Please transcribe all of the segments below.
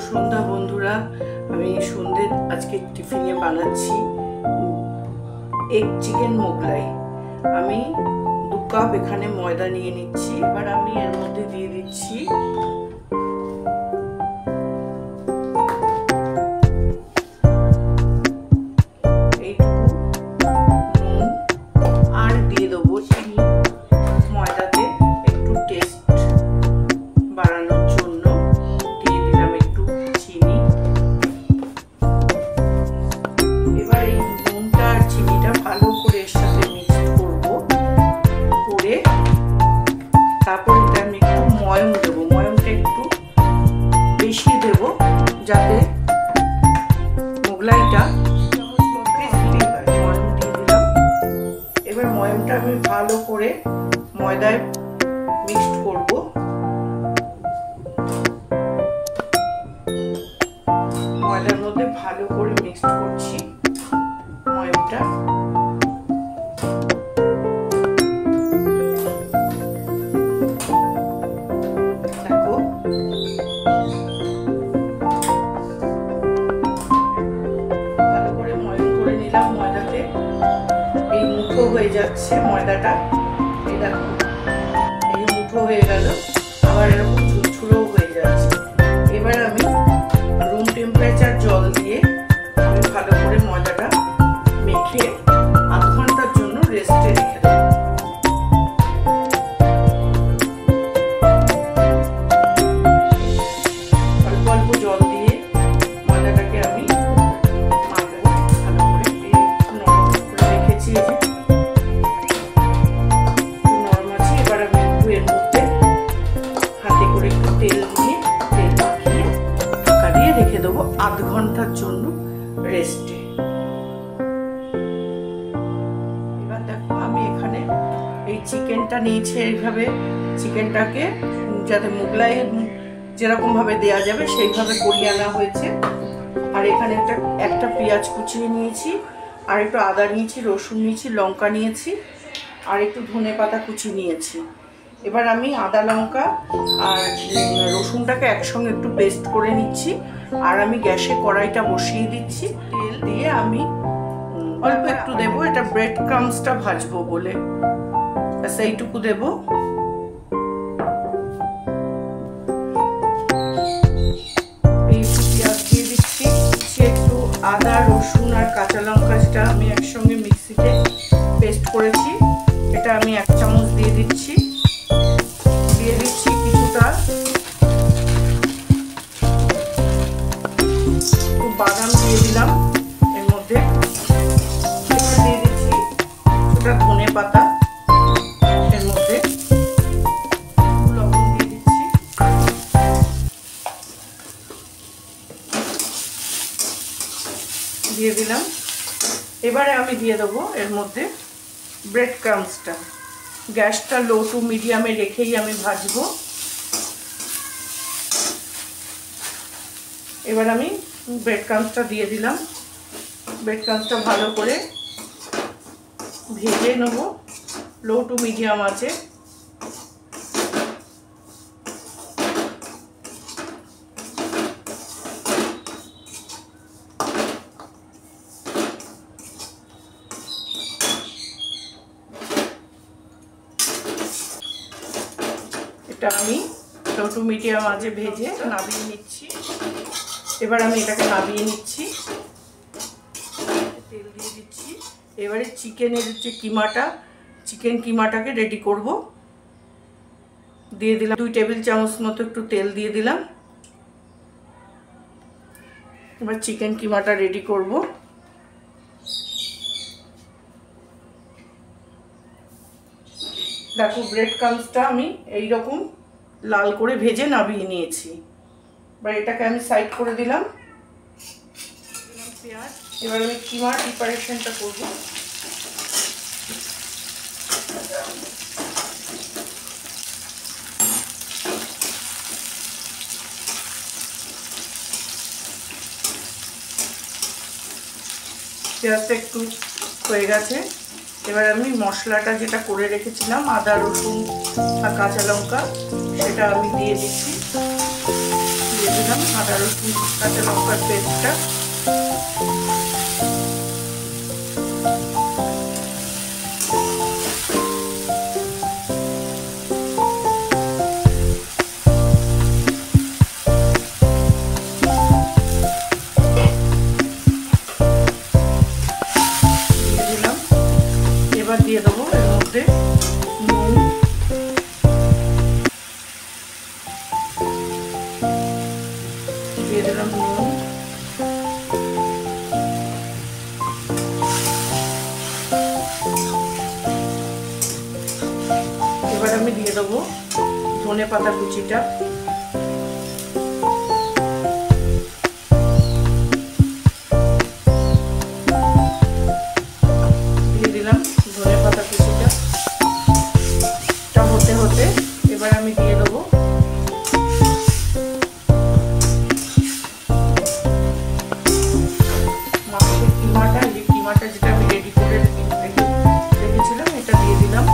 সন্ধ্যা বন্ধুরা, আমি সন্ধ্যে আজকে টিফিনে বানাচ্ছি এগ চিকেন মোগলাই। আমি 2 কাপ এখানে ময়দা নিয়ে নিচ্ছি। এবার আমি এর মধ্যে দিয়ে দিচ্ছি যাতে মোগলাইটা ক্রিস্পি হয়। ময়ম দিয়ে দিলাম। এবার ময়মটা আমি ভালো করে ময়দায় মিক্সড করব। ময়দার মধ্যে ভালো করে মিক্সড করছি ময়মটা। হয়ে যাচ্ছে ময়দাটা, এই দেখো এই মুঠো হয়ে গেল, আবার এরকম ঝুরঝুরো হয়ে যাচ্ছে। এবার আমি রুম টেম্পারেচার জল দিয়ে আমি ভালো করে ময়দাটা মেখে আধ ঘন্টার জন্য রেস্টে রেখে দেব। অল্প অল্প জল দিয়ে ময়দাটাকে আমি মাখবো ভালো করে। নরম করে রেখেছি। রেখে দেবো আধ ঘন্টার জন্য রেস্টে। এবার দেখো আমি এখানে এই চিকেনটা নিয়েছি। এইভাবে চিকেনটাকে যাতে মোগলাই যেরকম ভাবে দেয়া যাবে সেইভাবে করিয়ে আনা হয়েছে। আর এখানে একটা পেঁয়াজ কুচিয়ে নিয়েছি, আর একটু আদা নিয়েছি, রসুন নিয়েছি, লঙ্কা নিয়েছি, আর একটু ধনেপাতা কুচি নিয়েছি। এবার আমি আদা লঙ্কা আর রসুনটাকে একসঙ্গে একটু পেস্ট করে নিচ্ছি। আর আমি গ্যাসে কড়াইটা বসিয়ে দিচ্ছি। তেল দিয়ে আমি অল্প একটু দেবো, এটা ব্রেড ক্রাম্বসটা ভাজবো বলে, সেইটুকু দেবো। পেঁয়াজ দিয়ে দিচ্ছি, একটু আদা রসুন আর কাঁচা লঙ্কা যেটা আমি একসঙ্গে মিক্সিতে পেস্ট করেছি, এটা আমি 1 চামচ দিয়ে দিচ্ছি। দিয়ে দিচ্ছি কিছুটা বাদাম দিয়ে দিলাম এর মধ্যে। দিয়ে দিচ্ছি কিছুটা ধনে পাতা এর মধ্যে, লবণ দিয়ে দিচ্ছি। দিয়ে দিলাম। এবারে আমি দিয়ে দেবো এর মধ্যে ব্রেড ক্রাম্বসটা। গ্যাসটা লো টু মিডিয়ামে রেখেই আমি ভাজবো। এবার আমি ব্রেড ক্রাম্বসটা দিয়ে দিলাম। ব্রেড ক্রাম্বসটা ভালো করে ভেজে নেব লো টু মিডিয়াম আছে। এটা আমি লো টু মিডিয়াম আছে ভেজে নামিয়ে নিচ্ছি। এবার আমি এটাকে নামিয়ে নিচ্ছি। তেল দিয়ে দিচ্ছি। এবারে চিকেনের যে চিকেন কিমাটাকে রেডি করব। দিয়ে দিলাম 2 টেবিল চামচ মতো একটু তেল দিয়ে দিলাম। এবার চিকেন কিমাটা রেডি করব। দেখো ব্রেড ক্রাম্বসটা আমি এইরকম লাল করে ভেজে নামিয়ে নিয়েছি। এবার এটাকে আমি সাইড করে দিলাম। পেঁয়াজ। এবার আমি কিমার প্রিপারেশনটা করব। পেঁয়াজটা একটু হয়ে গেছে। এবার আমি মশলাটা যেটা করে রেখেছিলাম আদা রসুন আর কাঁচা লঙ্কা সেটা আমি দিয়ে দিচ্ছি। দিয়ে দিলাম আদা রসুন কাঁচা লঙ্কার পেস্টটা। এবার দিয়ে দেবো এর মধ্যে নুন, দিয়ে দিলাম নুন, এবার আমি দিয়ে দেবো ধনে পাতা কুচিটা, হতে এবার আমি দিয়ে দেবো মাছের কিমাটা, যে কিমাটা যেটা আমি রেডি করে রেখেছিলাম এটা দিয়ে দিলাম,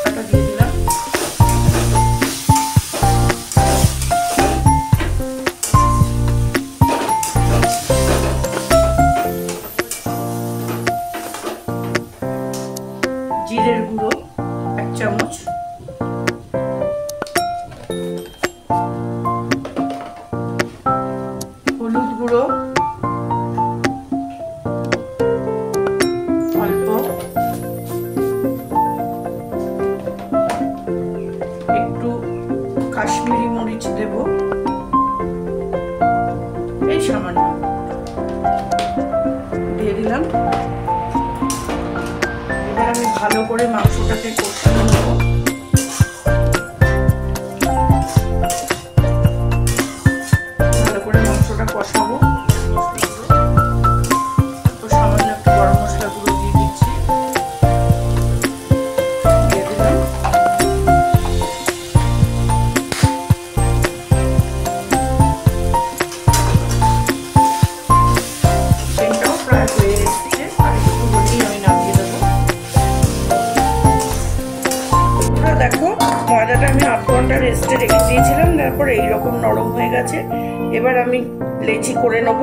এটা দিয়ে দিলাম। জিরের গুঁড়ো 1 চামচ, হলুদ গুঁড়ো অল্প, একটু কাশ্মীরি মরিচ দেব এই সামান্য, দিয়ে দিলাম। এবার আমি ভালো করে মাংসটাকে কষিয়ে নেব। ভালো করে মাংসটা কষাবো। তো সামান্য একটু গরম মশলা গুঁড়ো দিয়ে দিচ্ছি, দিয়ে দিলাম। চিকেনটাও প্রায় হয়ে এসেছে, আর একটু হলেই আমি নামিয়ে দেবো। দেখো ময়দাটা আমি 8 ঘন্টা রেস্টে রেখে দিয়েছিলাম, তারপর এইরকম নরম হয়ে গেছে। এবার আমি লেচি করে নেব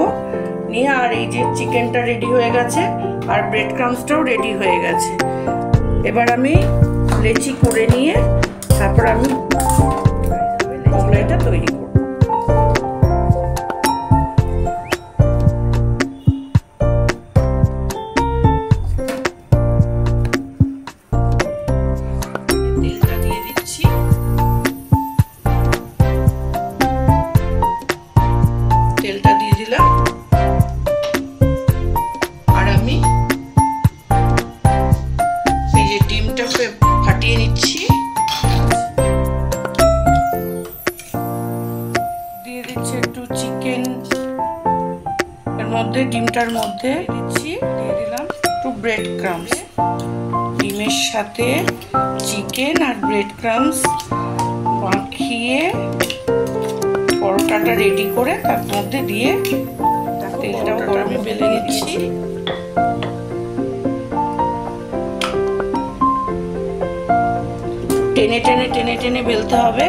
নিয়ে, আর এই যে চিকেনটা রেডি হয়ে গেছে আর ব্রেড ক্রাম্বসটাও রেডি হয়ে গেছে। এবার আমি লেচি করে নিয়ে তারপর আমি মোগলাইটা তৈরি করব। তেলটা দিয়ে দিলাম, আর আমি এই যে ডিমটা ফাটিয়ে নিচ্ছি, দিয়ে দিচ্ছি একটু চিকেন এর মধ্যে, ডিমটার মধ্যে দিচ্ছি, দিয়ে দিলাম একটু ব্রেড ক্রাম্বস। ডিমের সাথে চিকেন আর ব্রেড ক্রাম্বস মাখিয়ে পরোটাটা রেডি করে তার মধ্যে দিয়ে তেলটাও আমি বেলে নিচ্ছি। টেনে টেনে টেনে টেনে বেলতে হবে,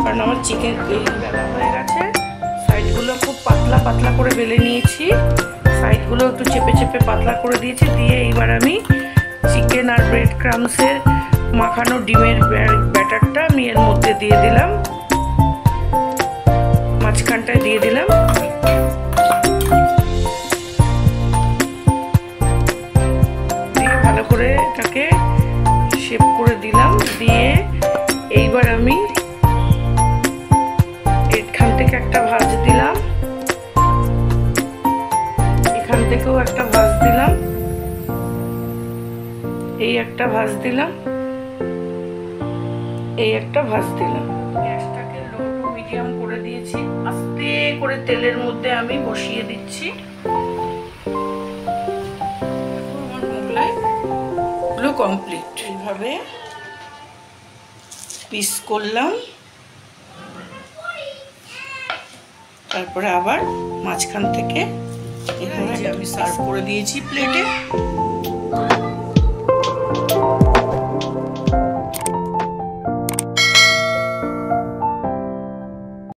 কারণ আমার চিকেন বেলা হয়ে গেছে। সাইডগুলো খুব পাতলা পাতলা করে বেলে নিয়েছি, সাইডগুলো একটু চেপে চেপে পাতলা করে দিয়েছি। দিয়ে এইবার আমি চিকেন আর ব্রেড ক্রাম্বসের মাখানো ডিমের ব্যাটারটা আমি এর মধ্যে দিয়ে দিলাম, মাঝখানটায় দিয়ে দিলাম। দিয়ে ভালো করে এটাকে শেপ করে দিলাম। দিয়ে এইবার আমি এখান থেকে একটা ভাঁজ দিলাম, এখান থেকেও একটা ভাঁজ দিলাম, এই একটা ভাঁজ দিলাম, এই একটা ভাঁজ দিলাম। গ্যাসটাকে লো টু মিডিয়াম করে দিয়েছি, আস্তে করে তেলের মধ্যে আমি বসিয়ে দিচ্ছি। আমার মোগলাই গুলো কমপ্লিট। এইভাবে পিস করলাম, তারপরে আবার মাঝখান থেকে এখানে আমি সার্ভ করে দিয়েছি প্লেটে।